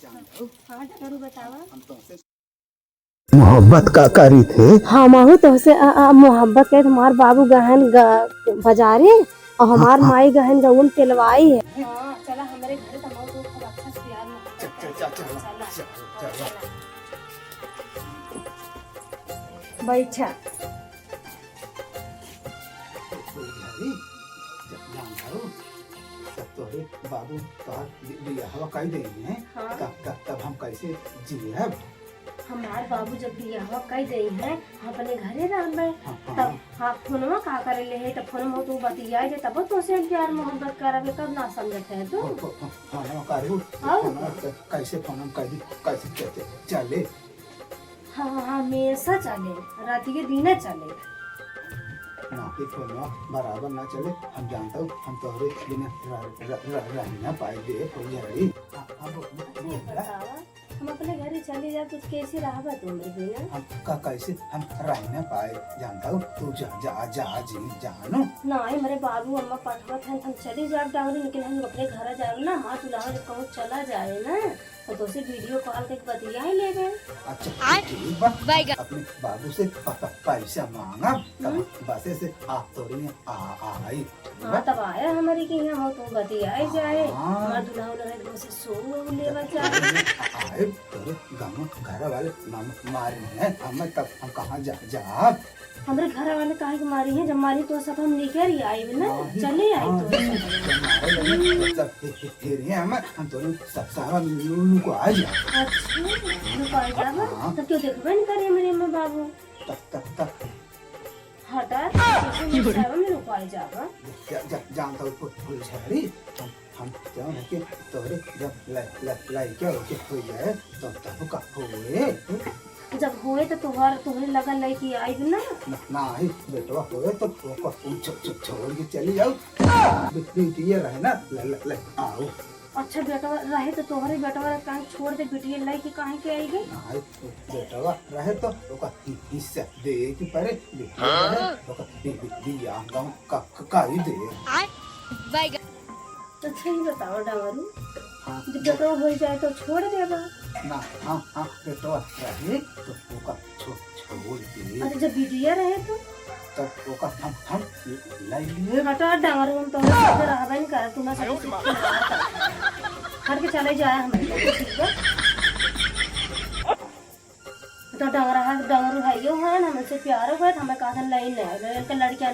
हाँ डरू बतावा। मोहब्बत का करी थे। हाँ माहू तो से मोहब्बत के हमार बाबू गहन बाजारे और हमार माई गहन गउन तेलवाई है। हाँ चला हमारे घर तो बहुत खूब अच्छा से प्यार बैठा तोरे बाबू हवा कही देंगे हैं। तब हम कैसे जिए। हमार बाबू जब बियाह कई गई है अपने घरे रहबे तब हाँ फोनवा का करे ले है तब फोनवा तू बतिया जे तब तो से प्यार मोहब्बत करबे कब ना समझत है तू। फोनवा करू कैसे फोनवा कह दी कैसे कहते चले। हाँ हमेशा चले रात के दिन चले ना कि फोनवा बराबर ना चले। हम जानता हूँ हम तोहरे बिना रहना पाए दे फुलझड़ी। हम अपने घर चले जाए तो कैसे रहा तुम बिना हम का कैसे हम रहना पाए जानता हूँ। तू जा जा जा जी जानो ना मेरे बाबू अम्मा पठवा थे हम चले जाए डांगरी लेकिन हम अपने घर जाए ना माँ तुलाहा जब कहूँ चला जाए ना तो से वीडियो कॉल करके बतिया ही ले गए। अच्छा ठीक बा अपने बाबू से पैसा मांगा तब बसे से आप तोरी आई। हाँ तब आया हमारी के यहाँ तो बतिया जाए माँ दुल्हा उल्हा से सो लेवा जाए आए तोरे गाँव घर वाले मारे हैं हम तब हम कहाँ जा हमारे घर वाले काहे मारी है जब मारी तो सब हम निकल ही आई ना चले आई हम तो सारा लूलू को आ जा। अच्छा तब क्यों देखबे नहीं करे मेरे अम्मा बाबू तक हटा में रुकाई जागा जानता हूँ फुलझड़ी हम क्यों है कि तोरे जब लाइक हो जाए तब का हुए जब होए तो तुम्हारे लगन लड़की आई ना नहीं बेटवा होए तो छोड़ के चली जाओ बेटिया रहे ना आओ। अच्छा बेटवा रहे तो तुम्हारे बेटवा कहीं छोड़ दे बेटिया लड़की कहीं के आई गई नहीं बेटवा रहे तो ओका हिस्सा दे की परे बियाह गाँव का ही दे। तो सही बताओ डांगरू जब बेटवा हो जाए तो छोड़ देगा ना। हाँ बेटवा रहे तो ओका छोड़ दे। अरे जब बिटिया रहे तो तब ओका हम ले लिए हटा डांगरू हम तो रहबे नहीं कर तुम सब हट के चले जाए हमारे ठीक है तो डांगरू है यो है हमसे प्यार हो हमें कहा था नहीं लड़कियां